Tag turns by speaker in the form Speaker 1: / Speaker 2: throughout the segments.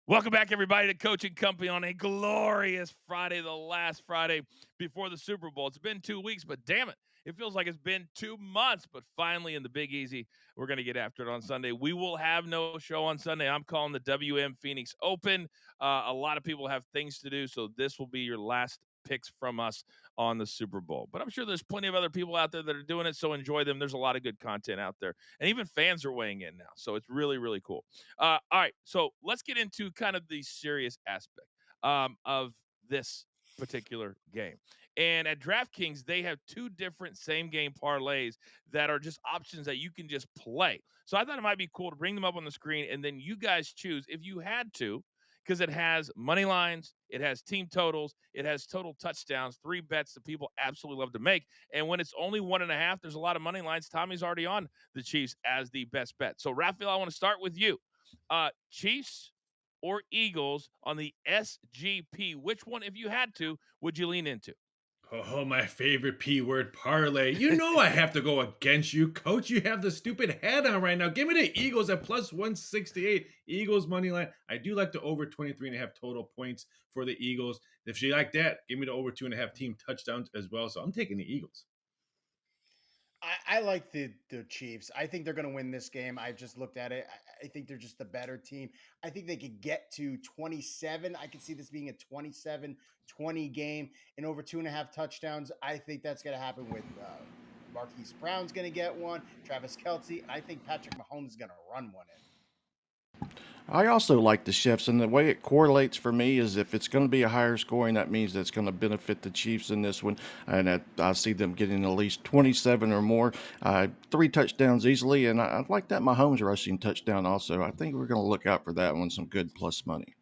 Speaker 1: Welcome back, everybody, to Coaching Company on a glorious Friday, the last Friday before the Super Bowl. It's been 2 weeks, but damn it, it feels like it's been 2 months. But finally, in the Big Easy, we're going to get after it on Sunday. We will have no show on Sunday. I'm calling the WM Phoenix Open. A lot of people have things to do, so this will be your last picks from us on the Super Bowl. But I'm sure there's plenty of other people out there that are doing it, so enjoy them. There's a lot of good content out there, and even fans are weighing in now, so it's really, really cool. All right, so let's get into kind of the serious aspect of this particular game. And at DraftKings, they have two different same game parlays that are just options that you can just play. So I thought it might be cool to bring them up on the screen and then you guys choose if you had to, because it has money lines, it has team totals, it has total touchdowns, three bets that people absolutely love to make. And when it's only 1.5, there's a lot of money lines. Tommy's already on the Chiefs as the best bet. So, Raphael, I want to start with you. Chiefs or Eagles on the SGP? Which one, if you had to, would you lean into?
Speaker 2: Oh, my favorite P word parlay. You know I have to go against you, coach. You have the stupid hat on right now. Give me the Eagles at plus 168. Eagles money line. I do like the over 23 and a half total points for the Eagles. If you like that, give me the over 2.5 team touchdowns as well. So I'm taking the Eagles.
Speaker 3: I like the Chiefs. I think they're going to win this game. I just looked at it. I think they're just the better team. I think they could get to 27. I could see this being a 27-20 game and over 2.5 touchdowns. I think that's going to happen with Marquise Brown's going to get one, Travis Kelsey. I think Patrick Mahomes is going to run one in.
Speaker 4: I also like the Chiefs, and the way it correlates for me is if it's going to be a higher scoring, that means that's going to benefit the Chiefs in this one, and I see them getting at least 27 or more, three touchdowns easily, and I like that Mahomes rushing touchdown also. I think we're going to look out for that one, some good plus money.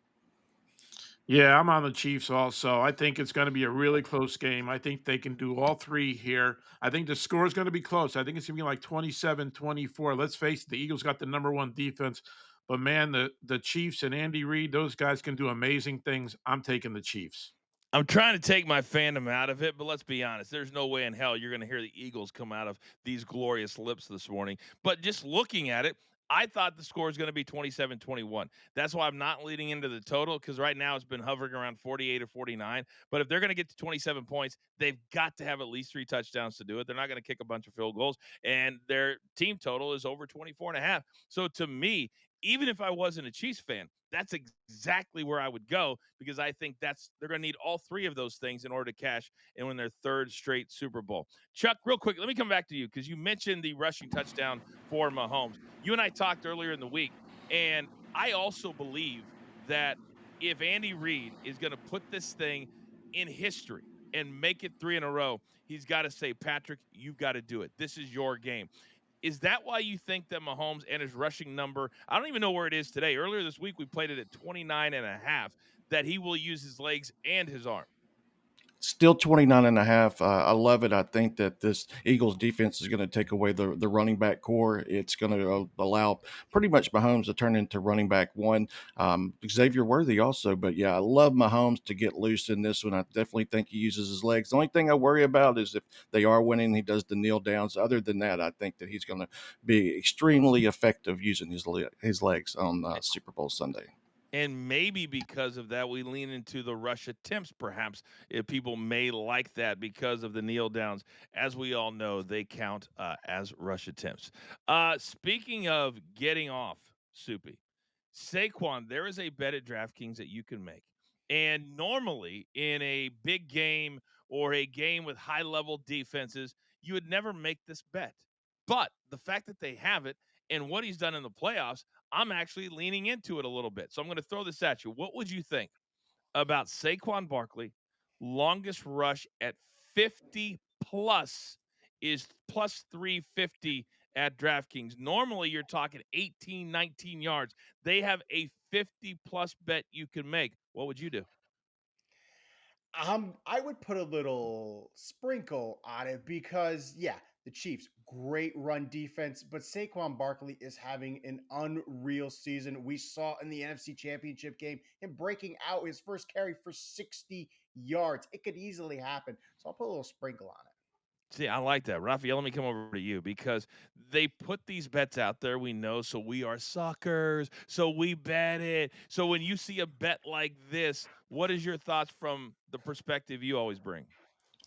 Speaker 5: Yeah, I'm on the Chiefs also. I think it's going to be a really close game. I think they can do all three here. I think the score is going to be close. I think it's going to be like 27-24. Let's face it, the Eagles got the number one defense. But man, the Chiefs and Andy Reid, those guys can do amazing things. I'm taking the Chiefs.
Speaker 1: I'm trying to take my fandom out of it, but let's be honest. There's no way in hell you're going to hear the Eagles come out of these glorious lips this morning. But just looking at it, I thought the score is going to be 27-21. That's why I'm not leading into the total because right now it's been hovering around 48 or 49. But if they're going to get to 27 points, they've got to have at least three touchdowns to do it. They're not going to kick a bunch of field goals. And their team total is over 24 and a half. So to me, even if I wasn't a Chiefs fan, that's exactly where I would go because I think they're going to need all three of those things in order to cash and win their third straight Super Bowl. Chuck, real quick, let me come back to you because you mentioned the rushing touchdown for Mahomes. You and I talked earlier in the week, and I also believe that if Andy Reid is going to put this thing in history and make it three in a row, he's got to say, Patrick, you've got to do it. This is your game. Is that why you think that Mahomes and his rushing number, I don't even know where it is today. Earlier this week, we played it at 29 and a half, that he will use his legs and his arm?
Speaker 4: Still 29 and a half. I love it. I think that this Eagles defense is going to take away the running back core. It's going to allow pretty much Mahomes to turn into running back one. Xavier Worthy also. But yeah, I love Mahomes to get loose in this one. I definitely think he uses his legs. The only thing I worry about is if they are winning, he does the kneel downs. Other than that, I think that he's going to be extremely effective using his legs on Super Bowl Sunday.
Speaker 1: And maybe because of that, we lean into the rush attempts, perhaps. If people may like that because of the kneel downs. As we all know, they count as rush attempts. Speaking of getting off, Soupy, Saquon, there is a bet at DraftKings that you can make. And normally, in a big game or a game with high level defenses, you would never make this bet. But the fact that they have it and what he's done in the playoffs, I'm actually leaning into it a little bit. So I'm going to throw this at you. What would you think about Saquon Barkley, longest rush at 50 plus is plus 350 at DraftKings. Normally you're talking 18, 19 yards. They have a 50 plus bet you can make. What would you do?
Speaker 3: I would put a little sprinkle on it because, yeah, the Chiefs, great run defense, but Saquon Barkley is having an unreal season. We saw in the NFC Championship game him breaking out his first carry for 60 yards. It could easily happen. So I'll put a little sprinkle on it.
Speaker 1: See, I like that. Raphael, let me come over to you because they put these bets out there. We know, so we are suckers. So we bet it. So when you see a bet like this, what is your thoughts from the perspective you always bring?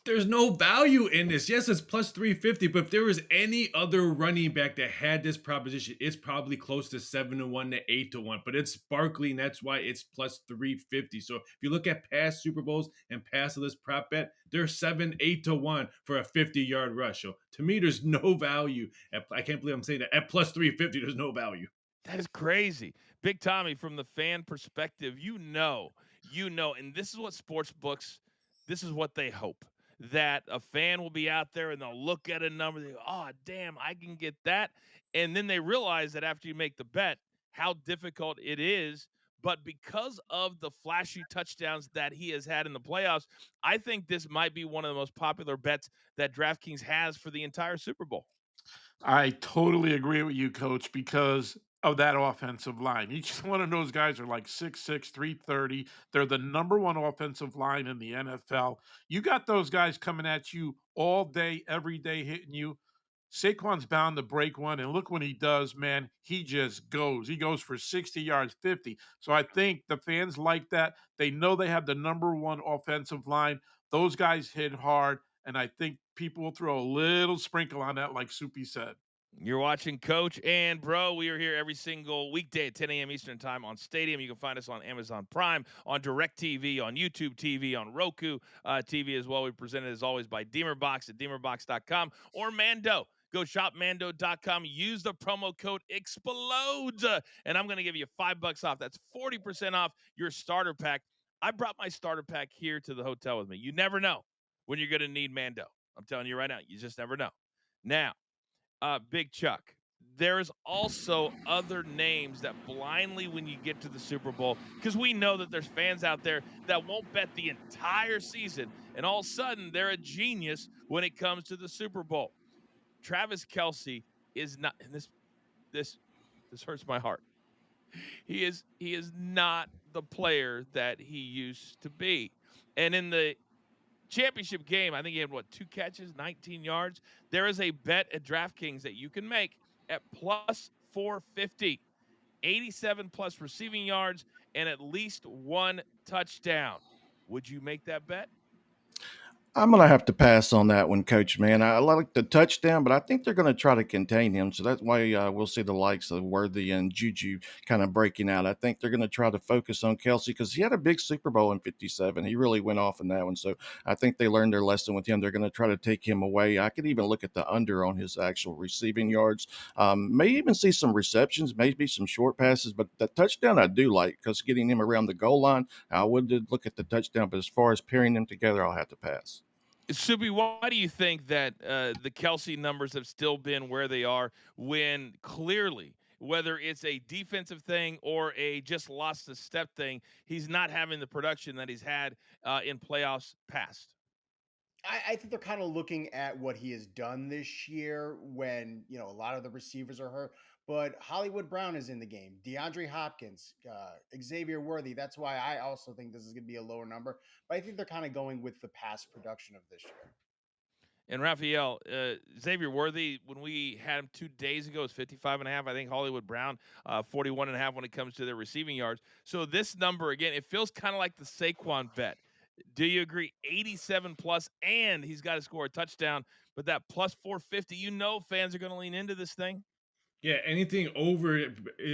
Speaker 2: There's no value in this. Yes, it's plus 350, but if there was any other running back that had this proposition, it's probably close to 7 to 1 to 8 to 1. But it's Barkley, and that's why it's plus 350. So if you look at past Super Bowls and past of this prop bet, they're 7, 8 to 1 for a 50-yard rush. So to me, there's no value. I can't believe I'm saying that. At plus 350, there's no value.
Speaker 1: That is crazy. Big Tommy, from the fan perspective, and this is what sports books, this is what they hope that a fan will be out there and they'll look at a number, they go, oh, damn, I can get that. And then they realize that after you make the bet, how difficult it is. But because of the flashy touchdowns that he has had in the playoffs, I think this might be one of the most popular bets that DraftKings has for the entire Super Bowl.
Speaker 5: I totally agree with you, coach, because of that offensive line. Each one of those guys are like 6'6", 330. They're the number one offensive line in the NFL. You got those guys coming at you all day, every day, hitting you. Saquon's bound to break one, and look when he does, man, he just goes. He goes for 60 yards, 50. So I think the fans like that. They know they have the number one offensive line. Those guys hit hard, and I think people will throw a little sprinkle on that, like Soupy said.
Speaker 1: You're watching Coach and Bro. We are here every single weekday at 10 a.m. Eastern Time on Stadium. You can find us on Amazon Prime, on Direct TV, on YouTube TV, on Roku TV as well. We present it as always by Deemerbox at deemerbox.com or Mando. Go shop mando.com. Use the promo code EXPLODES, and I'm going to give you $5 off. That's 40% off your starter pack. I brought my starter pack here to the hotel with me. You never know when you're going to need Mando. I'm telling you right now, you just never know. Now, Big Chuck. There's also other names that blindly, when you get to the Super Bowl, because we know that there's fans out there that won't bet the entire season, and all of a sudden they're a genius when it comes to the Super Bowl. Travis Kelsey is not, and this this hurts my heart. He is not the player that he used to be, and in the championship game, I think he had what, two catches, 19 yards. There is a bet at DraftKings that you can make at plus 450, 87 plus receiving yards, and at least one touchdown. Would you make that bet?
Speaker 4: I'm gonna have to pass on that one, Coach. Man, I like the touchdown, but I think they're gonna try to contain him. So that's why we'll see the likes of Worthy and Juju kind of breaking out. I think they're gonna try to focus on Kelsey because he had a big Super Bowl in '57. He really went off in that one. So I think they learned their lesson with him. They're gonna try to take him away. I could even look at the under on his actual receiving yards. May even see some receptions, maybe some short passes, but the touchdown I do like because getting him around the goal line. I would look at the touchdown, but as far as pairing them together, I'll have to pass.
Speaker 1: Subi, why do you think that the Kelsey numbers have still been where they are when clearly, whether it's a defensive thing or a just lost a step thing, he's not having the production that he's had in playoffs past?
Speaker 3: I think they're kind of looking at what he has done this year when, a lot of the receivers are hurt. But Hollywood Brown is in the game. DeAndre Hopkins, Xavier Worthy. That's why I also think this is going to be a lower number. But I think they're kind of going with the past production of this year.
Speaker 1: And Raphael, Xavier Worthy, when we had him 2 days ago, was 55 and a half. I think Hollywood Brown, 41 and a half when it comes to their receiving yards. So this number, again, it feels kind of like the Saquon bet. Do you agree? 87 plus, and he's got to score a touchdown. But that plus 450, fans are going to lean into this thing.
Speaker 2: Yeah, anything over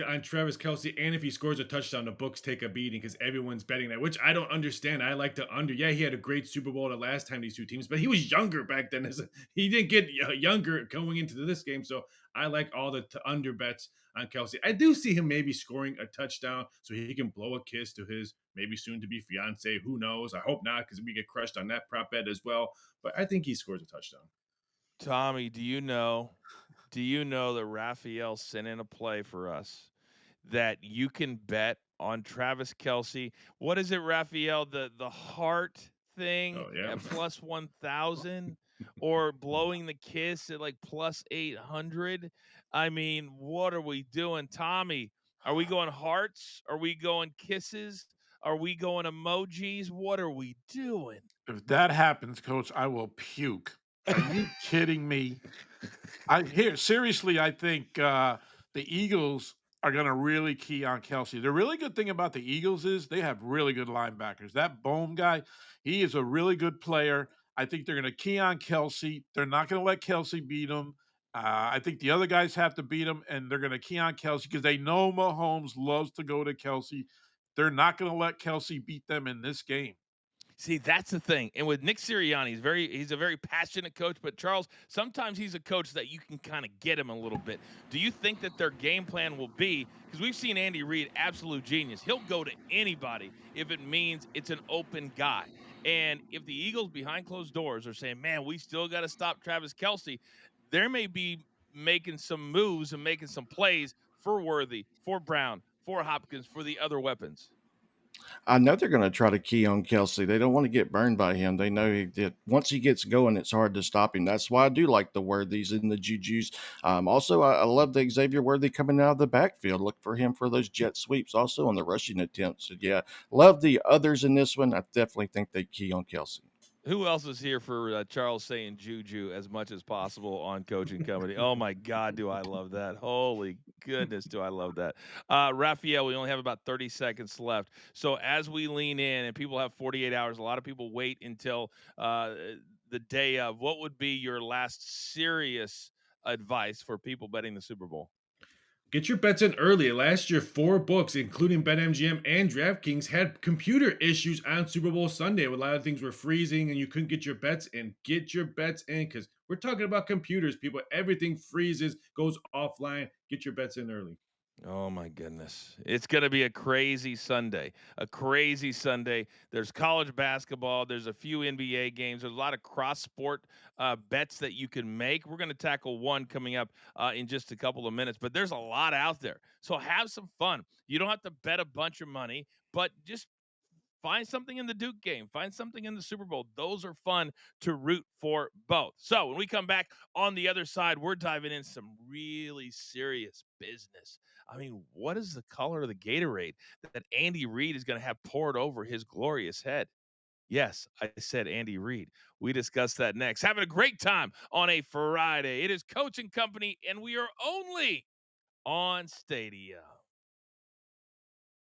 Speaker 2: on Travis Kelsey, and if he scores a touchdown, the books take a beating because everyone's betting that, which I don't understand. I like the under. Yeah, he had a great Super Bowl the last time these two teams, but he was younger back then. He didn't get younger going into this game, so I like all the under bets on Kelsey. I do see him maybe scoring a touchdown so he can blow a kiss to his maybe soon to be fiance. Who knows? I hope not because we get crushed on that prop bet as well. But I think he scores a touchdown.
Speaker 1: Tommy, do you know that Raphael sent in a play for us that you can bet on Travis Kelsey? What is it, Raphael? The heart thing
Speaker 2: Oh yeah.
Speaker 1: at plus 1,000 or blowing the kiss at like plus 800? I mean, what are we doing, Tommy? Are we going hearts? Are we going kisses? Are we going emojis? What are we doing?
Speaker 5: If that happens, coach, I will puke. Are you kidding me? I here seriously, I think the Eagles are going to really key on Kelsey. The really good thing about the Eagles is they have really good linebackers. That Bohm guy, he is a really good player. I think they're going to key on Kelsey. They're not going to let Kelsey beat him. I think the other guys have to beat him, and they're going to key on Kelsey because they know Mahomes loves to go to Kelsey. They're not going to let Kelsey beat them in this game.
Speaker 1: See, that's the thing. And with Nick Sirianni, he's a very passionate coach, but Charles, sometimes he's a coach that you can kind of get him a little bit. Do you think that their game plan will be, because we've seen Andy Reid, absolute genius. He'll go to anybody if it means it's an open guy. And if the Eagles behind closed doors are saying, "Man, we still got to stop Travis Kelsey," there may be making some moves and making some plays for Worthy, for Brown, for Hopkins, for the other weapons.
Speaker 4: I know they're going to try to key on Kelsey. They don't want to get burned by him. They know that once he gets going, it's hard to stop him. That's why I do like the Worthies and the Juju's. Also, I love the Xavier Worthy coming out of the backfield. Look for him for those jet sweeps. Also on the rushing attempts. So, yeah, love the others in this one. I definitely think they key on Kelsey.
Speaker 1: Who else is here for Charles saying Juju as much as possible on Coaching Company? Oh my God, do I love that! Holy goodness, do I love that! Raphael, we only have about 30 seconds left. So as we lean in, and people have 48 hours, a lot of people wait until the day of. What would be your last serious advice for people betting the Super Bowl?
Speaker 2: Get your bets in early. Last year, 4 books, including BetMGM and DraftKings, had computer issues on Super Bowl Sunday. A lot of things were freezing and you couldn't get your bets in. Get your bets in because we're talking about computers, people. Everything freezes, goes offline. Get your bets in early.
Speaker 1: Oh my goodness. It's going to be a crazy Sunday. A crazy Sunday. There's college basketball, there's a few NBA games, there's a lot of cross sport bets that you can make. We're going to tackle one coming up in just a couple of minutes, but there's a lot out there. So have some fun. You don't have to bet a bunch of money, but just find something in the Duke game, find something in the Super Bowl. Those are fun to root for both. So when we come back on the other side, we're diving in some really serious business. I mean, what is the color of the Gatorade that Andy Reid is going to have poured over his glorious head? Yes, I said Andy Reid. We discuss that next. Having a great time on a Friday. It is Coach and Company, and we are only on Stadium.